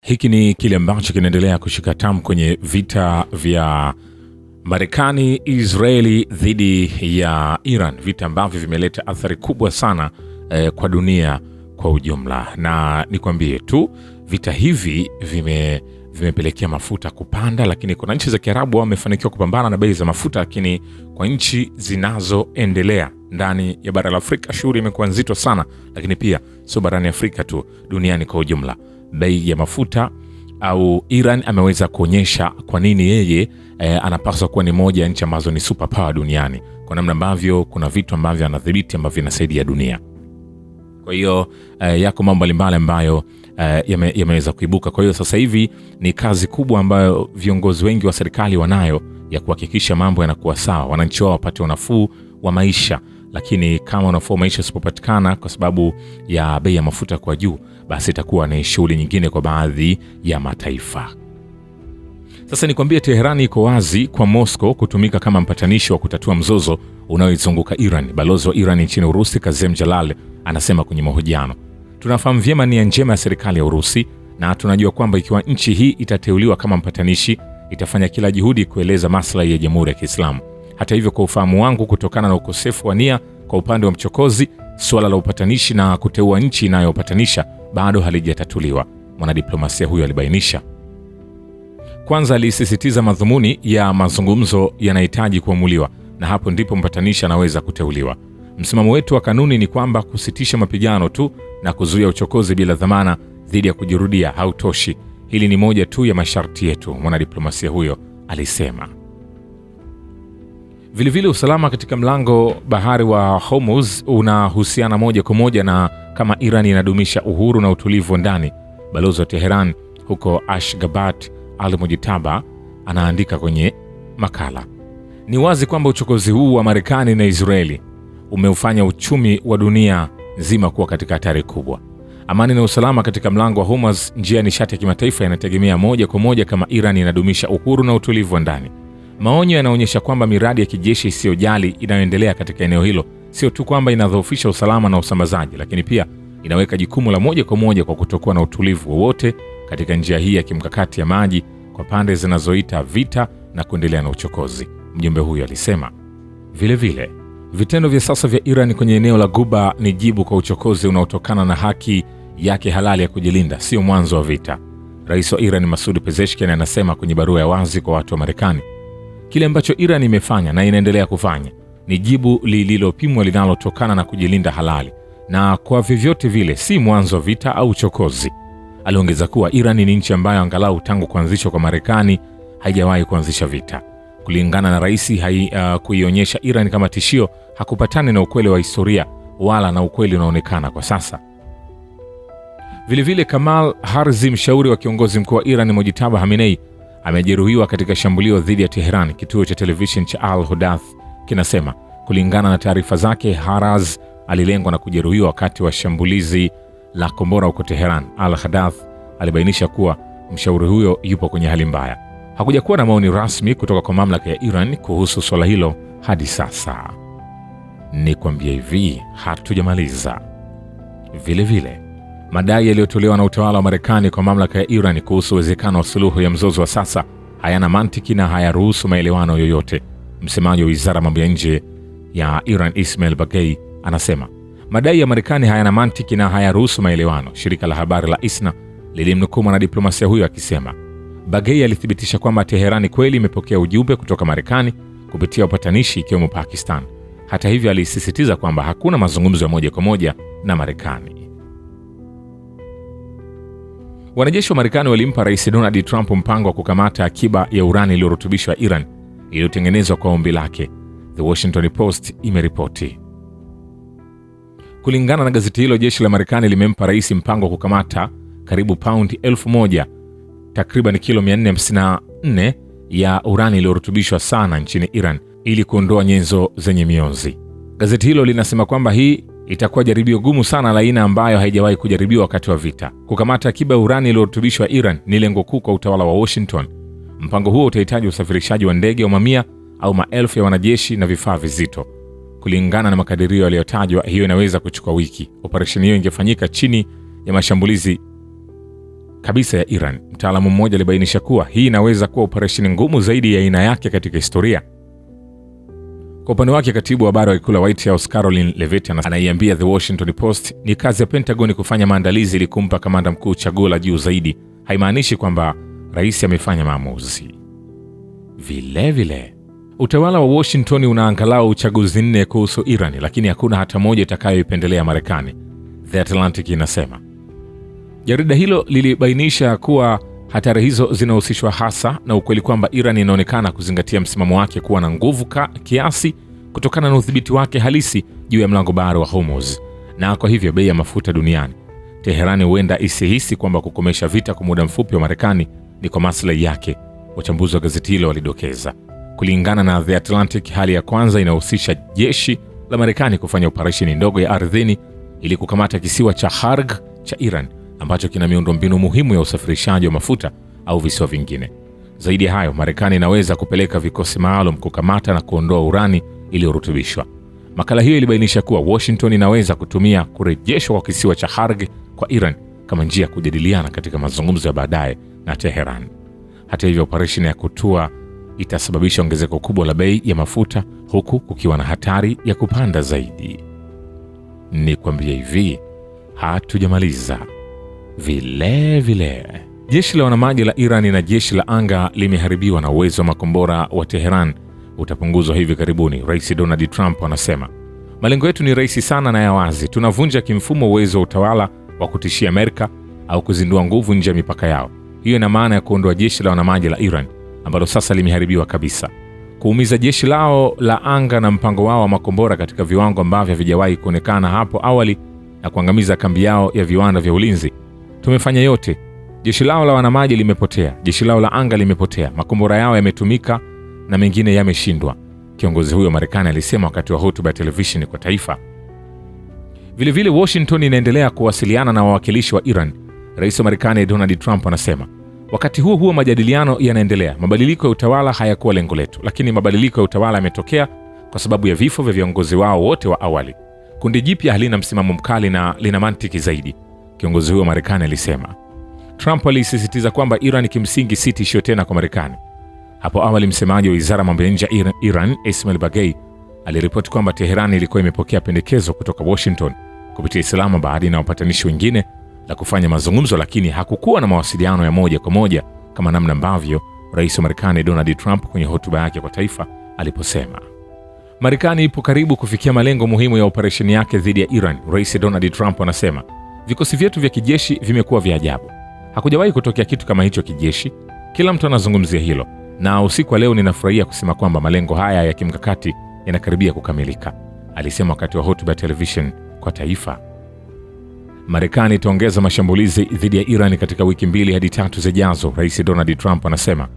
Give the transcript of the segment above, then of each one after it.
Hiki ni kile ambacho kinaendelea kushika tamu kwenye vita vya Marekani, Israeli dhidi ya Iran, vita ambavyo vimeleta athari kubwa sana kwa dunia kwa ujumla. Na nikwambie tu, vita hivi vimepelekea mafuta kupanda, lakini kuna nchi za Kiarabu wamefanikiwa kupambana na bei za mafuta, lakini kwa nchi zinazoendelea ndani ya bara la Afrika shughuli imekuwa nzito sana, lakini pia sio barani Afrika tu, duniani kwa ujumla. Bei ya mafuta au Iran ameweza kuonyesha kwa nini yeye anapaswa kuwa ni moja ya nchi ambazo ni super power duniani, kwa namna ambavyo kuna vitu ambavyo anadhibiti ambavyo vinasaidia dunia. Kwa hiyo yako mambo mbalimbali ambayo yameweza kuibuka. Kwa hiyo sasa hivi ni kazi kubwa ambayo viongozi wengi wa serikali wanayo ya kuhakikisha mambo yanakuwa sawa, wananchi wao wapate unafuu wa maisha. Lakini kama unafuu wa maisha usipopatikana kwa sababu ya bei ya mafuta kwa juu, basi itakuwa ni shughuli nyingine kwa baadhi ya mataifa. Sasa nikwambie, Teherani iko wazi kwa Moscow kutumika kama mpatanishi wa kutatua mzozo unaoizunguka Iran. Balozi wa Iran nchini Urusi, Kazem Jalal, anasema kwenye mahojiano, tunafahamu vyema nia njema ya serikali ya Urusi na tunajua kwamba ikiwa nchi hii itateuliwa kama mpatanishi, itafanya kila juhudi kueleza maslahi ya Jamhuri ya Kiislamu. Hata hivyo, kwa ufahamu wangu, kutokana na ukosefu wa nia kwa upande wa mchokozi, suala la upatanishi na kuteua nchi inayopatanisha bado halijatatuliwa, mwanadiplomasia huyo alibainisha. Kwanza alisisitiza madhumuni ya mazungumzo yanahitaji kuamuliwa, na hapo ndipo mpatanishi anaweza kuteuliwa. Msimamo wetu wa kanuni ni kwamba kusitisha mapigano tu na kuzuia uchokozi bila dhamana dhidi ya kujirudia hautoshi. Hili ni moja tu ya masharti yetu, mwanadiplomasia huyo alisema. Vilevile, usalama katika mlango bahari wa Hormuz unahusiana moja kwa moja na kama Iran inadumisha uhuru na utulivu ndani. Balozi wa Teheran huko Ashgabat Al-Mujtaba anaandika kwenye makala, ni wazi kwamba uchokozi huu wa Marekani na Israeli umeufanya uchumi wa dunia nzima kuwa katika hatari kubwa. Amani na usalama katika mlango wa Hormuz, njia ya nishati ya kimataifa, yanategemea moja kwa moja kama Iran inadumisha uhuru na utulivu wa ndani. Maonyo yanaonyesha kwamba miradi ya kijeshi isiyojali inayoendelea katika eneo hilo sio tu kwamba inadhoofisha usalama na usambazaji, lakini pia inaweka jukumu la moja kwa moja kwa kutokuwa na utulivu wowote katika njia hii ya kimkakati ya maji kwa pande zinazoita vita na kuendelea na uchokozi, mjumbe huyo alisema. Vilevile, vitendo vya sasa vya Iran kwenye eneo la Ghuba ni jibu kwa uchokozi unaotokana na haki yake halali ya kujilinda, sio mwanzo wa vita. Rais wa Iran Masoud Pezeshkian anasema kwenye barua ya wazi kwa watu wa Marekani, kile ambacho Iran imefanya na inaendelea kufanya ni jibu lililopimwa linalotokana na kujilinda halali, na kwa vyovyote vile si mwanzo wa vita au uchokozi. Aliongeza kuwa Iran ni nchi ambayo angalau tangu kuanzishwa kwa Marekani haijawahi kuanzisha vita. Kulingana na rais, kuionyesha Iran kama tishio hakupatani na ukweli wa historia wala na ukweli unaonekana kwa sasa. Vilevile, Kamal Harzi, mshauri wa kiongozi mkuu wa Iran Mojtaba Khamenei, amejeruhiwa katika shambulio dhidi ya Teheran. Kituo cha television cha Al-Hudath kinasema kulingana na taarifa zake, Haraz alilengwa na kujeruhiwa wakati wa shambulizi la kombora huko Teheran. Al-Hudath alibainisha kuwa mshauri huyo yupo kwenye hali mbaya. Hakuja kuwa na maoni rasmi kutoka kwa mamlaka ya Iran kuhusu swala hilo hadi sasa. Nikwambie hivi, hatujamaliza. Vilevile, madai yaliyotolewa na utawala wa Marekani kwa mamlaka ya Iran kuhusu uwezekano wa suluhu ya mzozo wa sasa hayana mantiki na hayaruhusu maelewano yoyote. Msemaji wa Wizara ya Mambo ya Nje ya Iran Ismail Baghei anasema madai ya Marekani hayana mantiki na hayaruhusu maelewano. Shirika la habari la ISNA lilimnukuu mwanadiplomasia huyo akisema. Baghei alithibitisha kwamba Teherani kweli imepokea ujumbe kutoka Marekani kupitia upatanishi ikiwemo Pakistan. Hata hivyo, alisisitiza kwamba hakuna mazungumzo ya moja kwa moja na Marekani. Wanajeshi wa Marekani walimpa Rais Donald Trump mpango wa kukamata akiba ya urani iliyorutubishwa Iran iliyotengenezwa kwa ombi lake, The Washington Post imeripoti. Kulingana na gazeti hilo, jeshi la Marekani limempa rais mpango wa kukamata karibu paundi 1000, takriban kilo 454 ya urani iliyorutubishwa sana nchini Iran ili kuondoa nyenzo zenye mionzi. Gazeti hilo linasema kwamba hii itakuwa jaribio gumu sana la aina ambayo haijawahi kujaribiwa wakati wa vita. Kukamata akiba ya urani iliyorutubishwa Iran ni lengo kuu kwa utawala wa Washington. Mpango huo utahitaji usafirishaji wa ndege wa mamia au maelfu ya wanajeshi na vifaa vizito. Kulingana na makadirio yaliyotajwa, hiyo inaweza kuchukua wiki. Operesheni hiyo ingefanyika chini ya mashambulizi kabisa ya Iran. Mtaalamu mmoja alibainisha kuwa hii inaweza kuwa operesheni ngumu zaidi ya aina yake katika historia. Kwa upande wake, katibu wa habari wa ikulu ya White House Caroline Levitt anaiambia The Washington Post ni kazi ya Pentagon kufanya maandalizi ili kumpa kamanda mkuu chaguo la juu zaidi. Haimaanishi kwamba rais amefanya maamuzi. Vile utawala wa Washington una angalau chaguzi 4 kuhusu Iran, lakini hakuna hata moja itakayoipendelea Marekani, The Atlantic inasema. Jarida hilo lilibainisha kuwa hatari hizo zinahusishwa hasa na ukweli kwamba Iran inaonekana kuzingatia msimamo wake kuwa na nguvu kiasi kutokana na udhibiti wake halisi juu ya mlango bahari wa Hormuz, na kwa hivyo bei ya mafuta duniani. Teherani huenda isihisi kwamba kukomesha vita kwa muda mfupi wa Marekani ni kwa maslahi yake, wachambuzi wa gazeti hilo walidokeza. Kulingana na The Atlantic, hali ya kwanza inahusisha jeshi la Marekani kufanya operesheni ndogo ya ardhini ili kukamata kisiwa cha Harg cha Iran ambacho kina miundombinu muhimu ya usafirishaji wa mafuta au visiwa vingine. Zaidi ya hayo, Marekani inaweza kupeleka vikosi maalum kukamata na kuondoa urani iliyorutubishwa. Makala hiyo ilibainisha kuwa Washington inaweza kutumia kurejeshwa kwa kisiwa cha Harg kwa Iran kama njia ya kujadiliana katika mazungumzo ya baadaye na Teheran. Hata hivyo, operesheni ya kutua itasababisha ongezeko kubwa la bei ya mafuta, huku kukiwa na hatari ya kupanda zaidi. Ni kwambia hivi, hatujamaliza. Vile jeshi la wanamaji la Iran na jeshi la anga limeharibiwa na uwezo wa makombora wa Teheran utapunguzwa hivi karibuni. Rais Donald Trump anasema, malengo yetu ni rahisi sana na ya wazi. Tunavunja kimfumo uwezo wa utawala wa kutishia Amerika au kuzindua nguvu nje ya mipaka yao. Hiyo ina maana ya kuondoa jeshi la wanamaji la Iran ambalo sasa limeharibiwa kabisa, kuumiza jeshi lao la anga na mpango wao wa makombora katika viwango ambavyo havijawahi kuonekana hapo awali, na kuangamiza kambi yao ya viwanda vya ulinzi. Tumefanya yote. Jeshi lao la wanamaji limepotea, jeshi lao la anga limepotea, makombora yao yametumika na mengine yameshindwa, kiongozi huyo Marekani alisema wakati wa hotuba ya televisheni kwa taifa. Vilevile, Washington inaendelea kuwasiliana na wawakilishi wa Iran. Rais wa Marekani Donald Trump anasema, wakati huo majadiliano yanaendelea. Mabadiliko ya utawala hayakuwa lengo letu, lakini mabadiliko ya utawala yametokea kwa sababu ya vifo vya viongozi wao wote wa awali. Kundi jipya halina msimamo mkali na lina mantiki zaidi, kiongozi huyo Marekani alisema. Trump alisisitiza kwamba Iran kimsingi si tishio tena kwa Marekani. Hapo awali, msemaji wa wizara mambo ya nje ya Iran Ismail Bagei aliripoti kwamba Teherani ilikuwa imepokea pendekezo kutoka Washington kupitia Islamabad na wapatanishi wengine la kufanya mazungumzo, lakini hakukuwa na mawasiliano ya moja kwa moja kama namna ambavyo rais wa Marekani Donald Trump kwenye hotuba yake kwa taifa aliposema. Marekani ipo karibu kufikia malengo muhimu ya operesheni yake dhidi ya Iran. Rais Donald Trump anasema, vikosi vyetu vya kijeshi vimekuwa vya ajabu. Hakujawahi kutokea kitu kama hicho kijeshi. Kila mtu anazungumzia hilo, na usiku wa leo ninafurahia kusema kwamba malengo haya ya kimkakati yanakaribia kukamilika, alisema wakati wa hotuba ya television kwa taifa. Marekani itaongeza mashambulizi dhidi ya Iran katika wiki 2 hadi 3 zijazo, Rais Donald Trump anasema.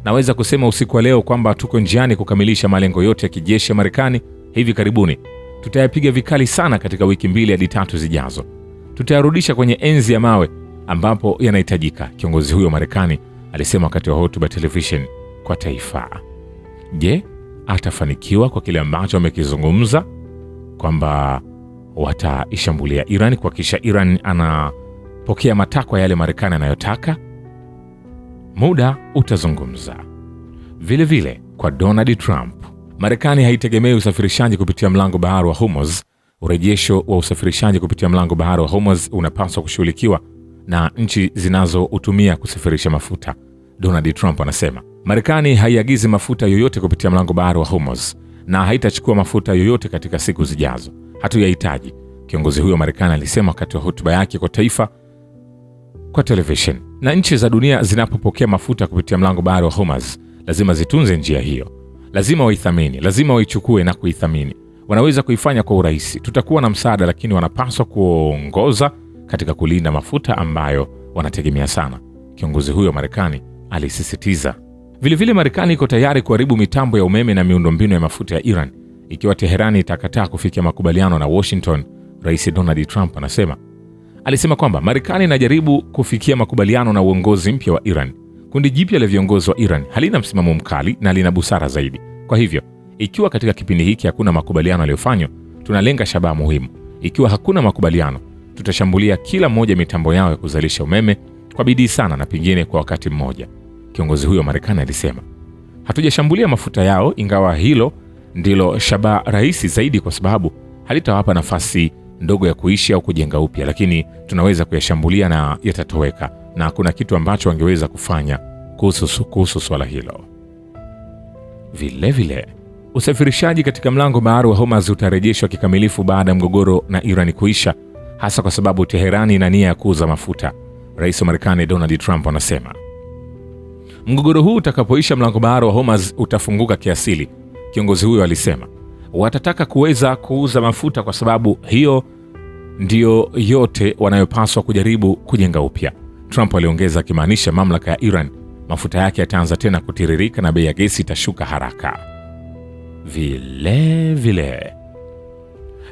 Naweza kusema usiku wa leo kwamba tuko njiani kukamilisha malengo yote ya kijeshi ya Marekani hivi karibuni. Tutayapiga vikali sana katika wiki 2 hadi 3 zijazo. Tutayarudisha kwenye enzi ya mawe ambapo yanahitajika, kiongozi huyo Marekani alisema wakati wa hotuba television kwa taifa. Je, atafanikiwa kwa kile ambacho amekizungumza kwamba wataishambulia Iran, kuhakikisha Iran anapokea matakwa yale Marekani anayotaka? Muda utazungumza. Vile kwa Donald Trump, Marekani haitegemei usafirishaji kupitia mlango bahari wa Hormuz. Urejesho wa usafirishaji kupitia mlango bahari wa Hormuz unapaswa kushughulikiwa na nchi zinazoutumia kusafirisha mafuta, Donald Trump anasema. Marekani haiagizi mafuta yoyote kupitia mlango bahari wa Hormuz na haitachukua mafuta yoyote katika siku zijazo. Hatuyahitaji, kiongozi huyo Marekani alisema wakati wa hotuba yake kwa taifa kwa television. Na nchi za dunia zinapopokea mafuta kupitia mlango bahari wa Hormuz lazima zitunze njia hiyo, lazima waithamini, lazima waichukue na kuithamini. Wanaweza kuifanya kwa urahisi, tutakuwa na msaada, lakini wanapaswa kuongoza katika kulinda mafuta ambayo wanategemea sana, kiongozi huyo Marekani alisisitiza. Vilevile, Marekani iko tayari kuharibu mitambo ya umeme na miundombinu ya mafuta ya Iran ikiwa Teherani itakataa kufikia makubaliano na Washington, Rais Donald Trump anasema. Alisema kwamba Marekani inajaribu kufikia makubaliano na uongozi mpya wa Iran. Kundi jipya la viongozi wa Iran halina msimamo mkali na lina busara zaidi. Kwa hivyo, ikiwa katika kipindi hiki hakuna makubaliano yaliyofanywa, tunalenga shabaha muhimu. Ikiwa hakuna makubaliano, tutashambulia kila moja mitambo yao ya kuzalisha umeme, kwa bidii sana na pengine kwa wakati mmoja. Kiongozi huyo wa Marekani alisema, hatujashambulia mafuta yao, ingawa hilo ndilo shabaha rahisi zaidi kwa sababu halitawapa nafasi ndogo ya kuishi au kujenga upya, lakini tunaweza kuyashambulia na yatatoweka, na kuna kitu ambacho wangeweza kufanya kuhusu swala hilo. Vile usafirishaji katika mlango bahari wa Hormuz utarejeshwa kikamilifu baada ya mgogoro na Iran kuisha, hasa kwa sababu Teherani ina nia ya kuuza mafuta. Rais wa Marekani Donald Trump anasema mgogoro huu utakapoisha, mlango bahari wa Hormuz utafunguka kiasili. Kiongozi huyo alisema watataka kuweza kuuza mafuta kwa sababu hiyo ndiyo yote wanayopaswa kujaribu kujenga upya. Trump aliongeza akimaanisha mamlaka ya Iran, mafuta yake yataanza tena kutiririka na bei ya gesi itashuka haraka. Vile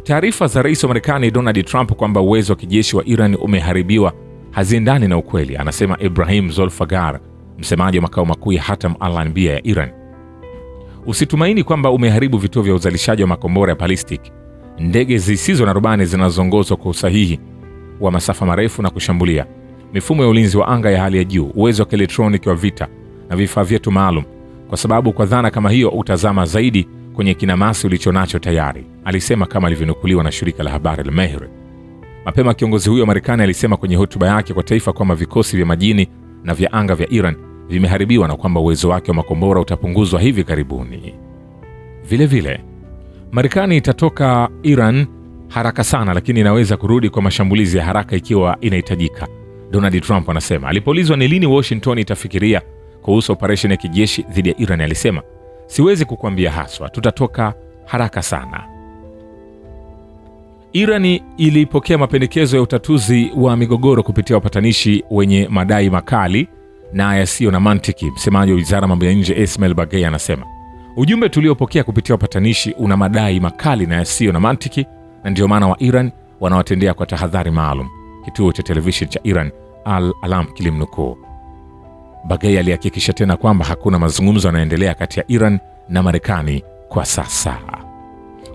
taarifa za rais wa Marekani Donald Trump kwamba uwezo wa kijeshi wa Iran umeharibiwa haziendani na ukweli, anasema Ibrahim Zolfaghar, msemaji wa makao makuu ya Hatam al-Anbiya ya Iran. Usitumaini kwamba umeharibu vituo vya uzalishaji wa makombora ya ballistic, ndege zisizo na rubani zinazoongozwa kwa usahihi wa masafa marefu na kushambulia, mifumo ya ulinzi wa anga ya hali ya juu, uwezo wa kielektroniki wa vita na vifaa vyetu maalum, kwa sababu kwa dhana kama hiyo utazama zaidi kwenye kinamasi ulichonacho tayari, alisema kama ilivyonukuliwa na shirika la habari la Mehr. Mapema kiongozi huyo wa Marekani alisema kwenye hotuba yake kwa taifa kwamba vikosi vya majini na vya anga vya Iran vimeharibiwa na kwamba uwezo wake wa makombora utapunguzwa hivi karibuni. Vile Marekani itatoka Iran haraka sana, lakini inaweza kurudi kwa mashambulizi ya haraka ikiwa inahitajika, Donald Trump anasema. Alipoulizwa ni lini Washington itafikiria kuhusu operesheni ya kijeshi dhidi ya Iran, alisema siwezi kukuambia haswa, tutatoka haraka sana. Iran ilipokea mapendekezo ya utatuzi wa migogoro kupitia wapatanishi wenye madai makali na yasiyo na mantiki. Msemaji wa Wizara ya Mambo ya Nje Ismail Bagay anasema ujumbe tuliopokea kupitia wapatanishi una madai makali na yasiyo na mantiki, na ndio maana wa Iran wanawatendea kwa tahadhari maalum, kituo cha television cha Iran Al-Alam kilimnukuu. Bagay alihakikisha tena kwamba hakuna mazungumzo yanaendelea kati ya Iran na Marekani kwa sasa.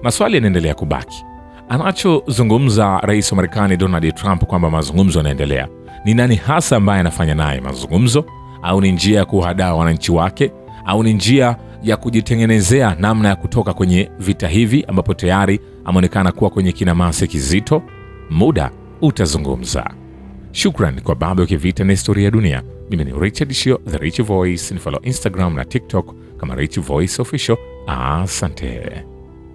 Maswali yanaendelea kubaki. Anachozungumza rais wa Marekani Donald Trump kwamba mazungumzo yanaendelea, ni nani hasa ambaye anafanya naye mazungumzo? Au ni njia ya kuhadaa wananchi wake? Au ni njia ya kujitengenezea namna ya kutoka kwenye vita hivi ambapo tayari ameonekana kuwa kwenye kinamasi kizito? Muda utazungumza. Shukran kwa Babu ya Kivita na Historia ya Dunia. Mimi ni Richard Shio, The Rich Voice. Ni follow Instagram na TikTok kama Rich Voice Official. Asante.